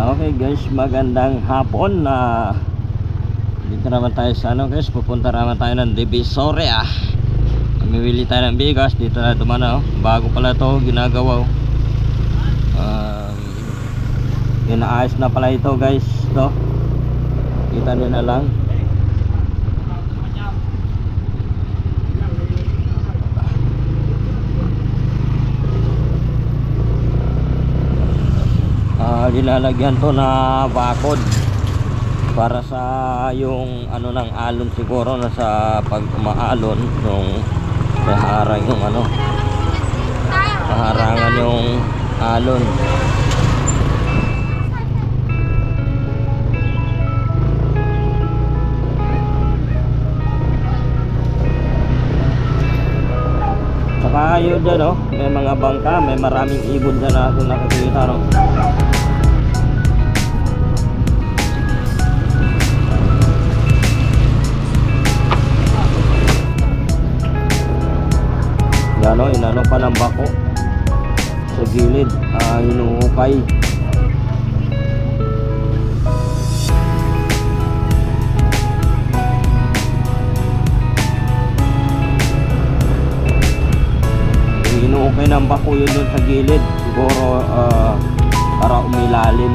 Okay guys, magandang hapon na dito naman tayo sa guys, pupunta naman tayo ng Divisoria. Mamimili tayo ng bigas dito na dumana bago pala to ginagawa inaayos na pala ito guys, to kita nyo na lang. Nilalagyan to na bakod para sa yung ng alon siguro na sa pag umaalon yung haharang yung haharangan yung alon. Saka yun dyan may mga bangka, may maraming ibon dyan na kung nakikita inano pa ng bako sa gilid, hinuhukay. Hinuhukay ng bako yun dun sa gilid siguro para umilalim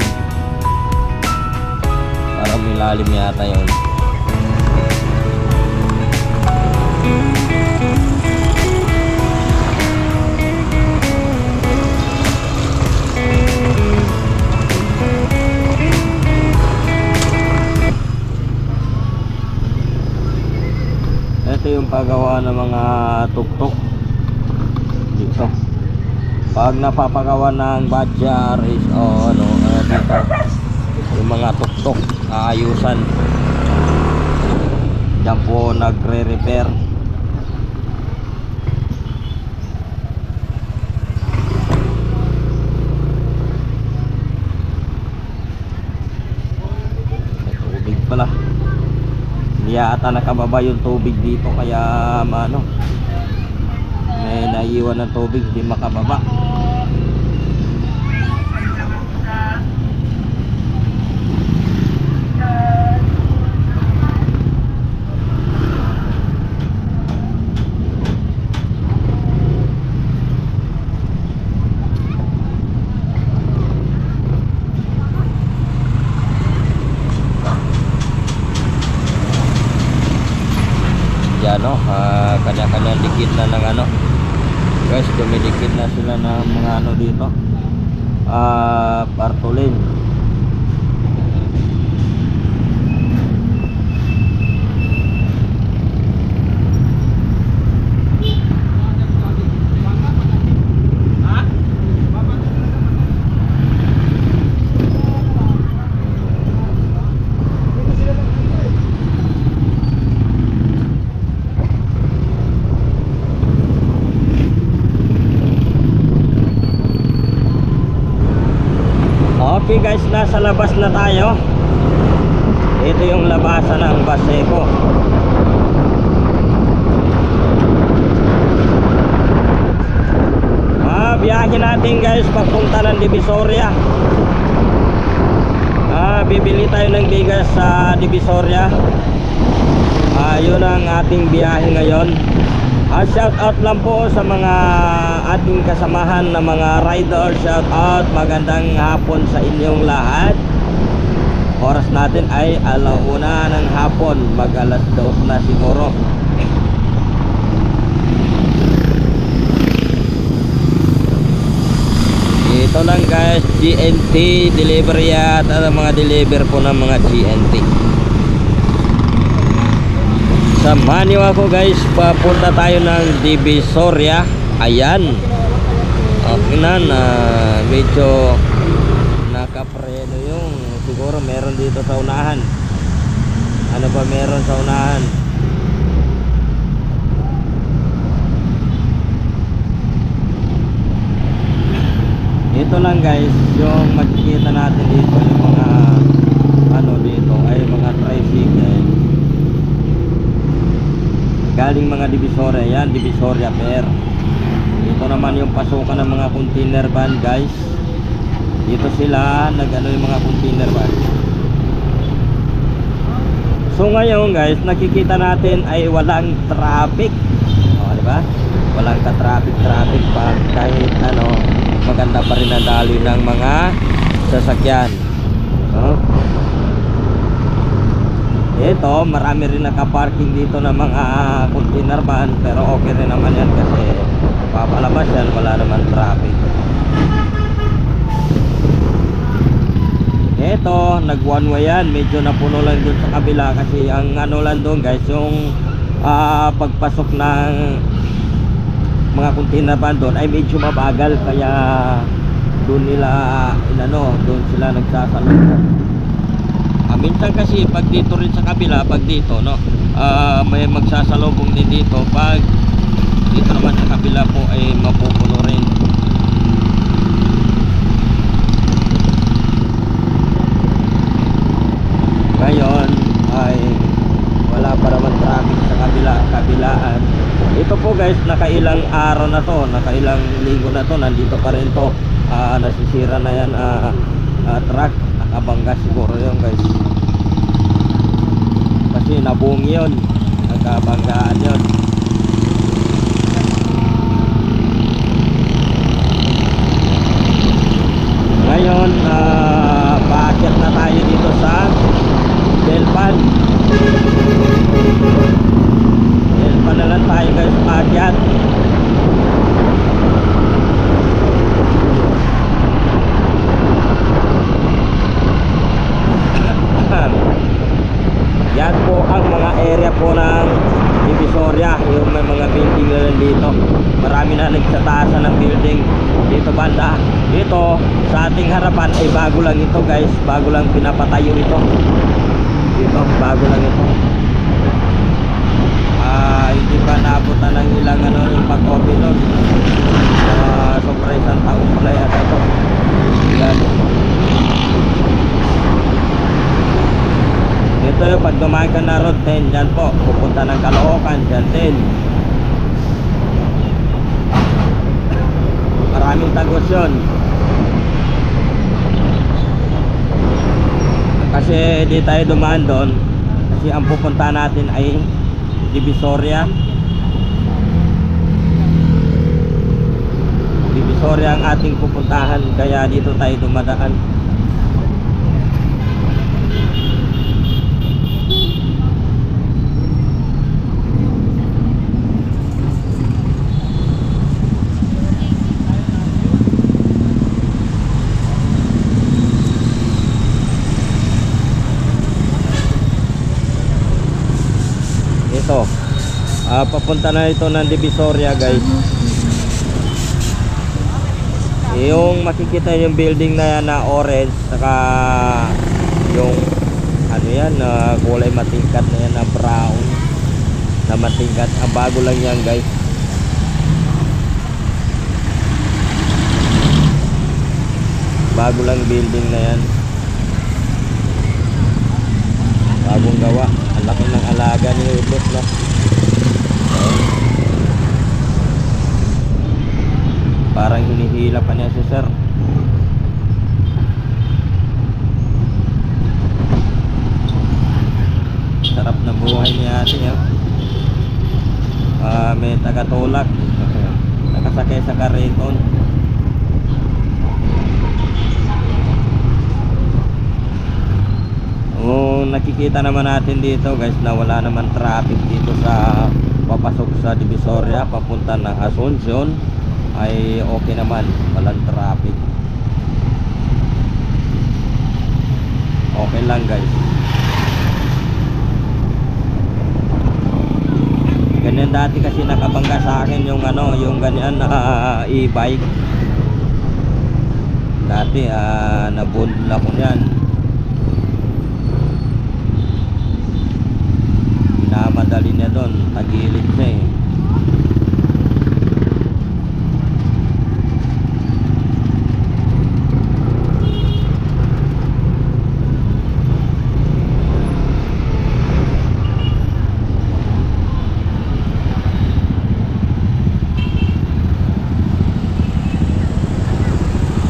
yata yun. Ito yung paggawa ng mga tuktok dito. Pag napapagawa ng badger is dito yung mga tuktok aayusan. Diyan po nagre-repair. Tubig pala. Hindi ata nakababa yung tubig dito kaya may naiiwan ng tubig, hindi makababa. Kanya-kanya dikit na ng guys, dumidikit na sila ng mga dito partolin. Okay guys, nasa labas na tayo. Ito yung labasan ng Baseco. Biyahe natin guys papunta ng Divisoria. Bibili tayo ng bigas sa Divisoria. Yun ang ating biyahe ngayon. Shout out lang po sa mga ating kasamahan na mga rider. Shout out, magandang hapon sa inyong lahat. Oras natin ay 1:00 ng hapon, mag 2:00 na siguro. Ito lang guys, GNT delivery at mga deliver po ng mga GNT. Samahan niyo ako guys, papunta tayo ng Divisoria. Ayan. Okay na, medyo nakapreno yung siguro meron dito sa unahan. Ano ba meron sa unahan? Ito lang guys, yung makikita natin dito yung mga dito ay mga tricycle galing mga Divisoria. Yan, Divisoria Fair. Ito naman yung pasukan ng mga container van guys. Dito sila nag-ano yung mga container van. So ngayon guys, nakikita natin ay walang traffic. O, di ba? Walang ka-traffic pa, kahit ano, maganda pa rin ang daloy ng mga sasakyan. No? Ito, marami rin nakaparking dito ng mga container van, pero okay rin naman yan kasi papalabas yan, wala naman traffic. Ito, nag one way yan, medyo napuno lang dun sa kabila kasi ang ano lang doon guys, yung pagpasok ng mga container van doon ay medyo mabagal, kaya doon nila doon sila nagsasalubong. Minsan kasi pag dito rin sa kabila, pag dito may magsasalubong din dito, pag dito naman sa kabila po ay mapupuno rin. Ngayon ay wala pa naman traffic sa kabilaan. Ito po guys, nakailang araw na to, nakailang linggo na to, nandito pa rin to. Nasisira na yan truck, nakabangga siguro yun guys, kasi nabung yun, nagkabanggaan yun. Ngayon paakyat na tayo dito sa Delpan na lang tayo guys, paakyat. Yan po ang mga area po ng Divisoria, yung may mga building na lang dito. Marami na nagsataasan ng building dito banda. Dito sa ating harapan ay bago lang ito guys, bago lang pinapatayo ito. Dito bago lang ito. Hindi pa naabutan ng ilang yung pag-open nun. Sobra isang taon pala yata ito. Yan. Ito yung pag dumaan ka na road 10, dyan po pupunta ng Caloocan, dyan din. Maraming tagos yun, kasi di tayo dumaan doon kasi ang pupunta natin ay Divisoria. Divisoria ang ating pupuntahan, kaya dito tayo dumadaan. Ito, papunta na ito ng Divisoria guys. Yung makikita yung building na yan na orange, saka yung yan, kulay matingkat na yan na brown na matingkat, bago lang yan guys. Bago lang building na yan, bagong gawa. Ang laki ng alaga ni Ubos, no? Parang hinihila pa niya si sir. Sarap na buhay niya ate, may tagatulak, nakasakay sa kariton. Nakikita naman natin dito guys na wala naman traffic dito sa papasok sa Divisoria papunta ng Asuncion, ay okay naman, walang traffic, okay lang guys. Ganyan dati kasi nakabangga sa akin yung yung ganyan na e-bike dati, nabundol ako niyan. Madali niya doon, tagilid siya eh.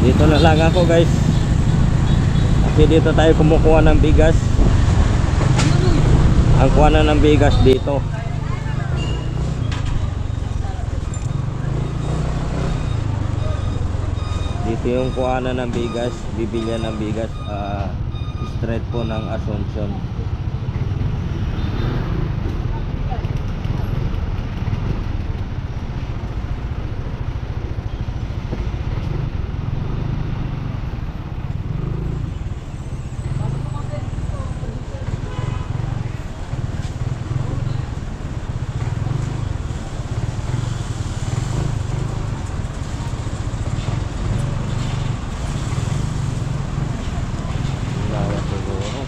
Dito na lang ako guys. Kasi dito tayo kumukuha ng bigas. Ang kuha na ng bigas dito. Dito yung kuha na ng bigas, bibilyan ng bigas, straight po ng Asuncion. Lawa siguro.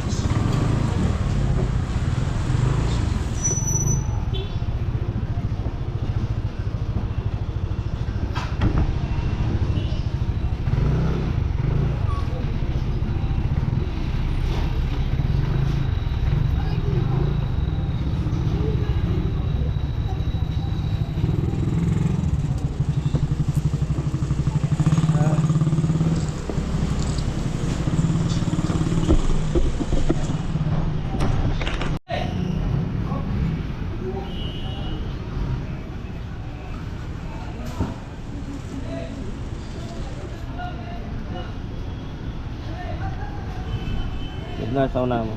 Na sa una mo.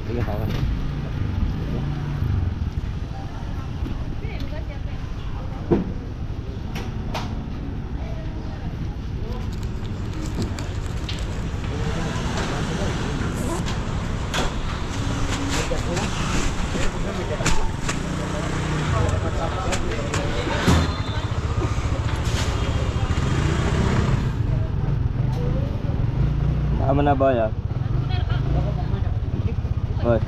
Sige, hawa. Tama na ba yan? Boss.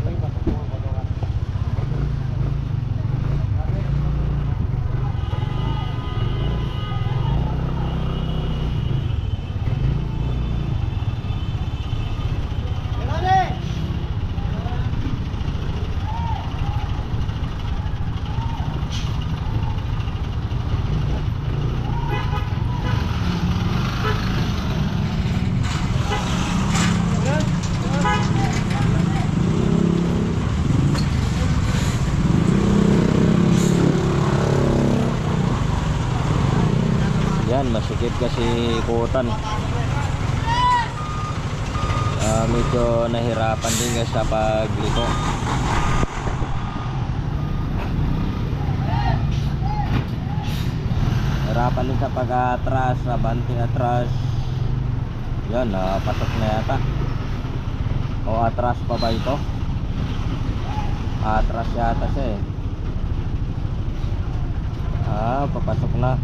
Yan, masikip kasi ikutan. Medyo nahirapan din guys sa pagliko. Hirapan din sa pag-atras, sa banting atras. Yan, pasok na yata. O atras pa ba ito? Atras yata siya eh. Papasok na.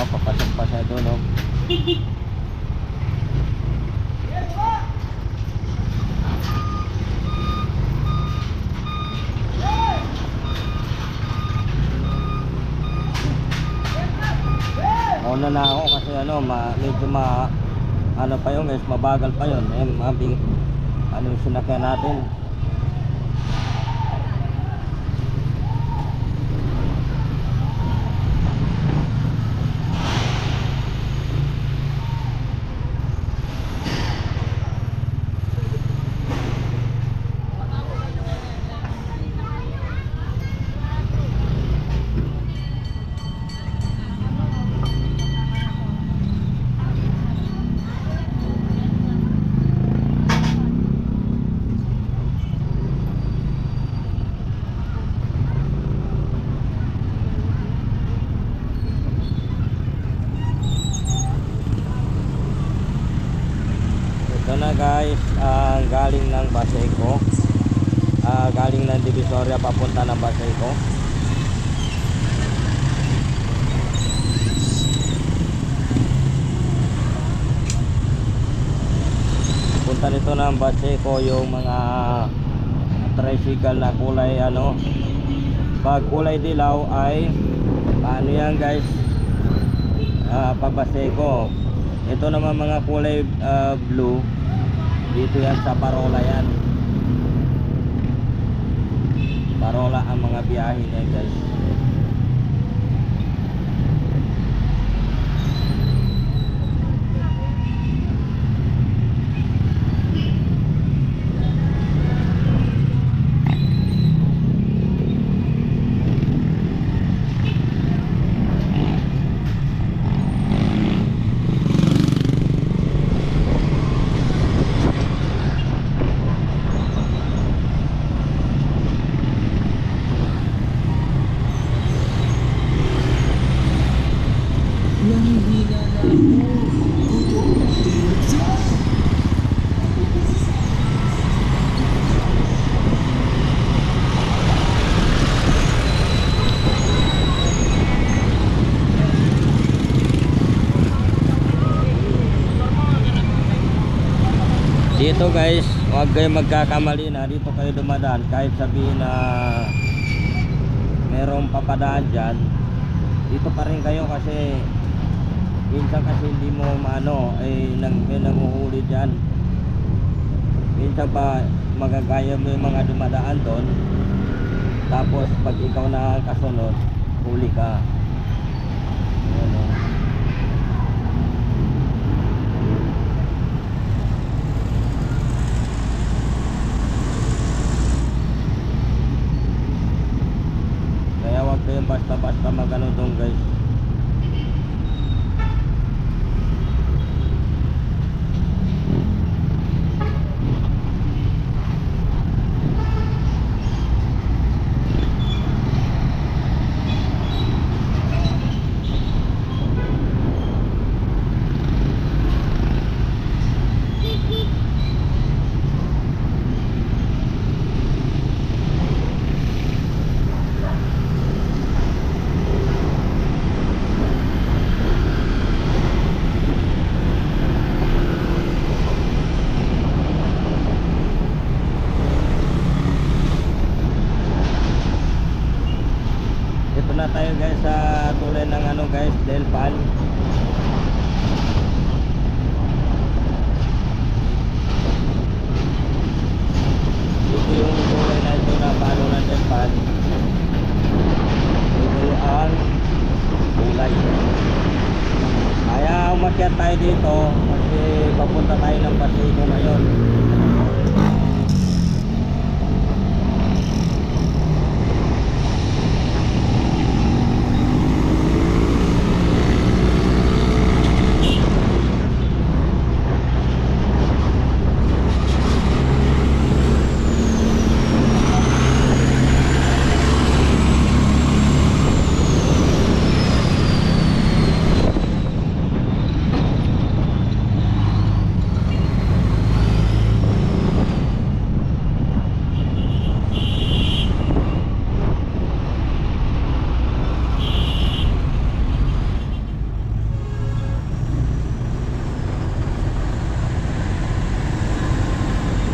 Papasok pa siya doon, no? Mauna na ako kasi medyo ano pa yun guys, mabagal pa yun. Mabing ano yung sinakyan natin. Ito na guys, ang galing ng Baseco, galing ng Divisoria papunta ng Baseco. Punta nito ng Baseco yung mga tricycle na kulay ano, pag kulay dilaw ay paano yan guys, pag Baseco. Ito naman mga kulay blue, dito yan sa Parola yan. Parola ang mga biyahe niya guys. Dito guys, huwag kayo magkakamali na dito kayo dumadaan. Kahit sabihin na merong papadaan dyan, dito pa rin kayo kasi minsan kasi hindi mo maano may nanguhuli dyan. Minsan pa magagaya mo yung mga dumadaan doon, tapos pag ikaw na kasunod, huli ka. Ayan, oh. Kaya wag kayong basta-basta magano doon guys. Na tayo guys sa tulay ng ano guys, Delpan. Ito yung tulay na ito na palo ng Delpan. Ito ang tulay. Kaya umakyat tayo dito kasi papunta tayo ng Baseco ngayon.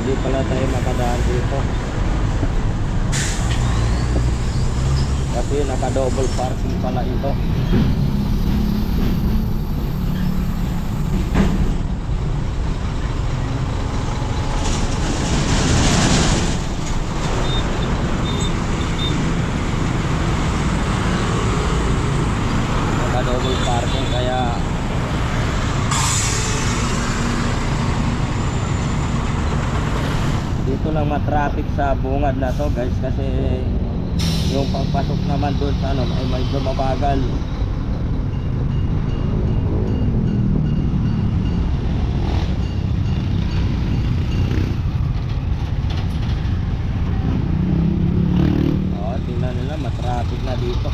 Hindi pala tayo makadaan dito kasi naka double parking pala ito. Naka double parking kaya dito lang matraffic sa bungad na to guys, kasi yung pagpasok naman doon sa ano ay medyo mabagal. Tingnan nila matraffic na dito.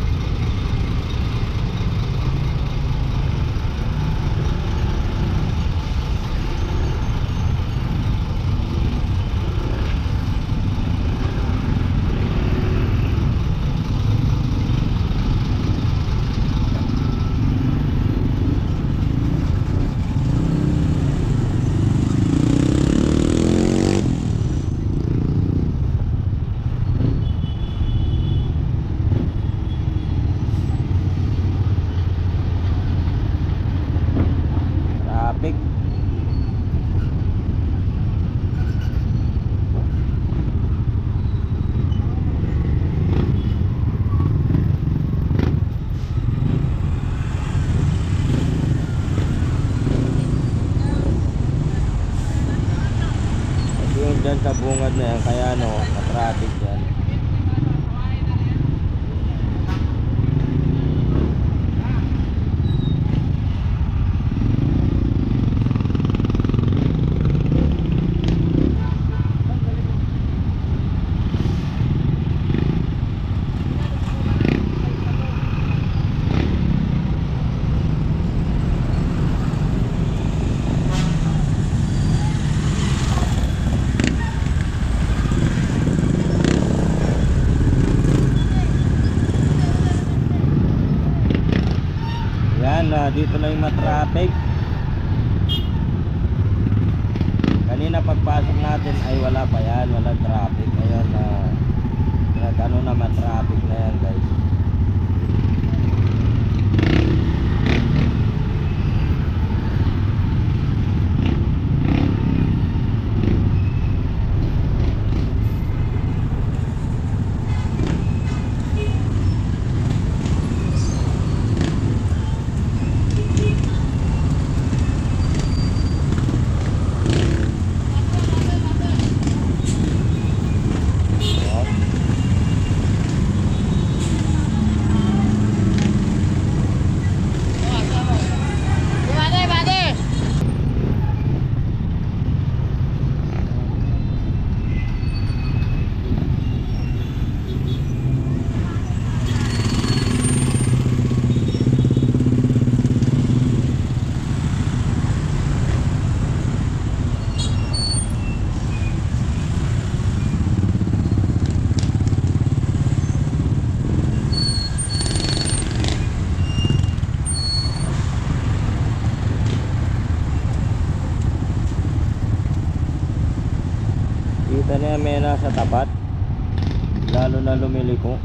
dyan sa bungad na yan, kaya ano, matraffic dyan. Yan, dito na yung matraffic. Kanina pagpasok natin ay wala pa yan, walang traffic. Ngayon ano na, matraffic na yan guys. Kita niya may nasa tapat, lalo na lumiliko.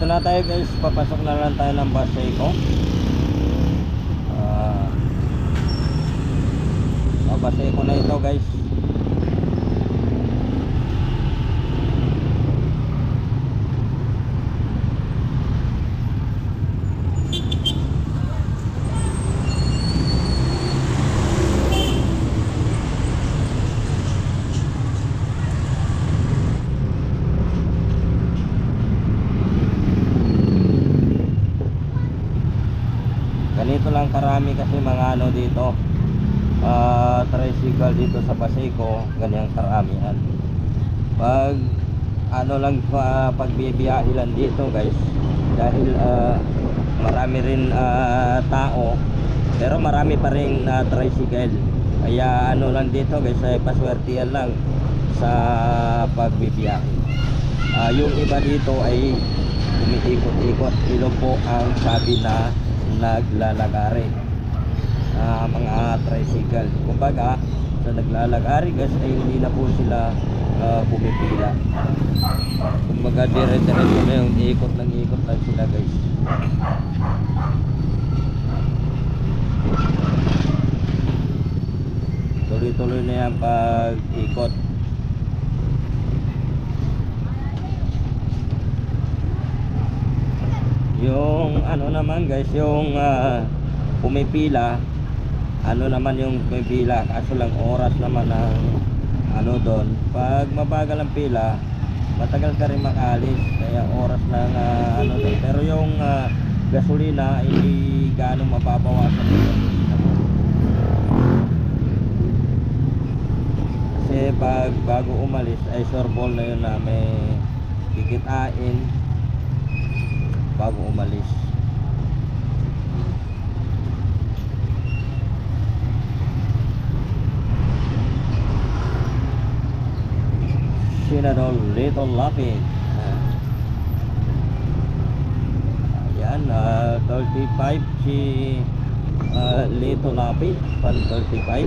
Dito na tayo guys, papasok na lang tayo ng Baseco. Baseco na ito guys. Ganito lang karami kasi mga ano dito, tricycle dito sa Baseco, ganyang karamihan. Pag ano lang pagbibiyahe lang dito guys, dahil marami rin tao, pero marami pa rin tricycle, kaya ano lang dito guys, paswertihan lang sa pagbibiyahe. Yung iba dito ay umiikot-ikot, ilo po ang sabi na naglalagari, mga tricycle. Kumbaga sa naglalagari guys ay hindi na po sila pumipila. Kumbaga dire-diretso na yung ikot lang sila guys. Tuloy-tuloy na yan pag-ikot. Yung ano naman guys, yung pumipila, ano naman yung pumipila, kaso lang oras naman ang ano doon. Pag mabagal ang pila, matagal ka rin makalis, kaya oras lang ano doon. Pero yung gasolina hindi gaano mababawasan yung gasolina mo. Kasi pag bago umalis ay sureball na yun na may kikitain bago umalis. Senador Little Lapid. Ayan, 35 si Little Lapid, 135.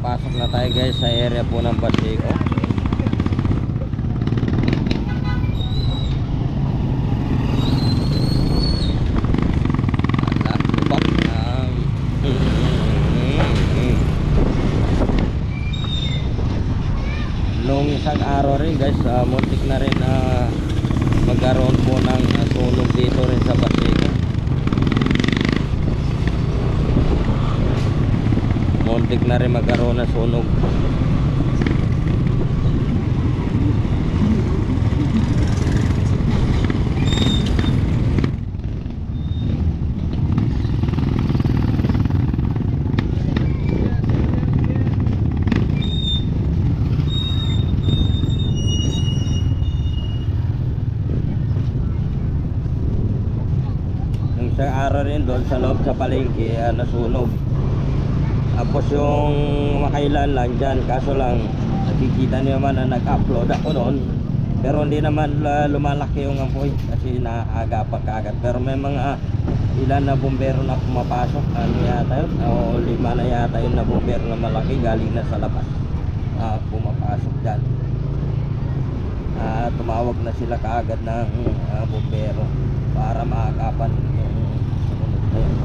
Pasok na tayo guys sa area po ng Baseco. Noong isang araw rin guys, muntik na rin magkaroon po ng sunog dito rin sa Baseco. Muntik na rin magkaroon ng sunog. Nung isang araw rin doon sa loob sa palengke, nasunog. Tapos yung makailan lang dyan, kaso lang nakikita niyo naman na nag-upload ako noon, pero hindi naman lumalaki yung apoy kasi naagapan kaagad. Pero may mga ilan na bumbero na pumapasok, ano yata yun, o 5 na yata yun na bumbero na malaki galing na sa labas, pumapasok dyan. Tumawag na sila kaagad ng bumbero para maagapan yung sumunod na yun.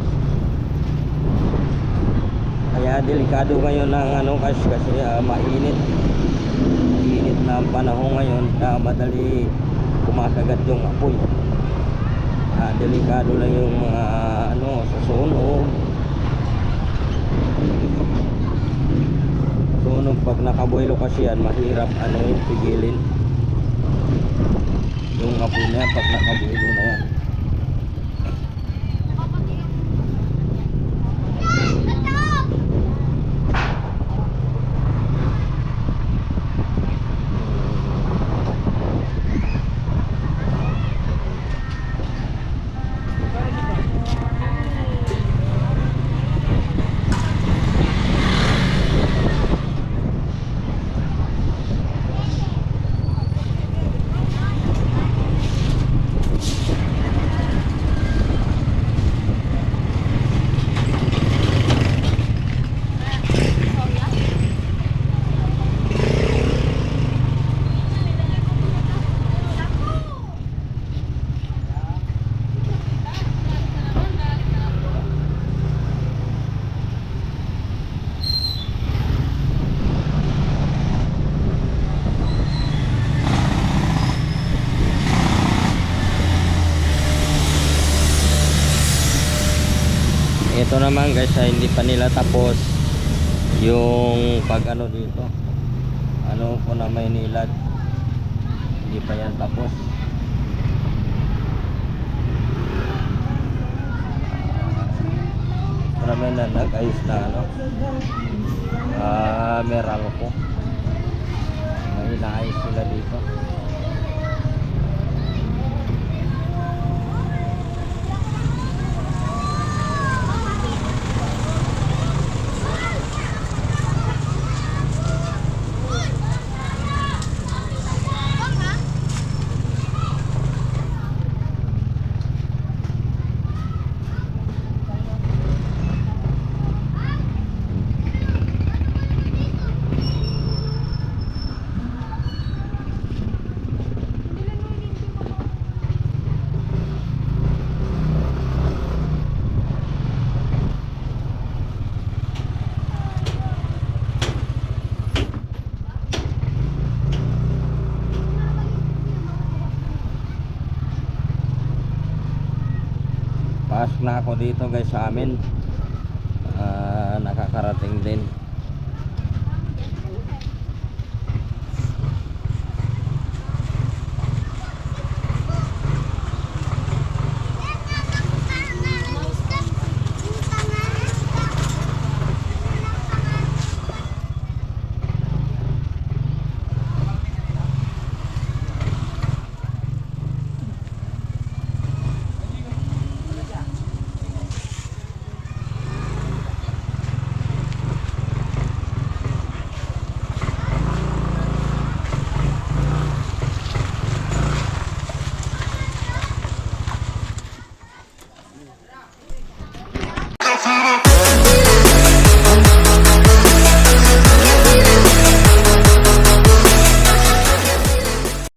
Kaya delikado ngayon ng ano kasi mainit na ang panahon ngayon, madali kumakagat yung apoy. Delikado lang yung mga ano sa sunog. Sunog pag nakabuelo kasi yan, mahirap ano yung pigilin yung apoy na yan pag nakabuelo na yan. naman guys ay hindi pa nila tapos yung pag ano dito. Ano po na Maynilad. Hindi pa yan tapos. Marami na nag-ayos na ano. Meralco. May inaayos sila dito. Pasok na ako dito guys sa amin. Nakakarating din.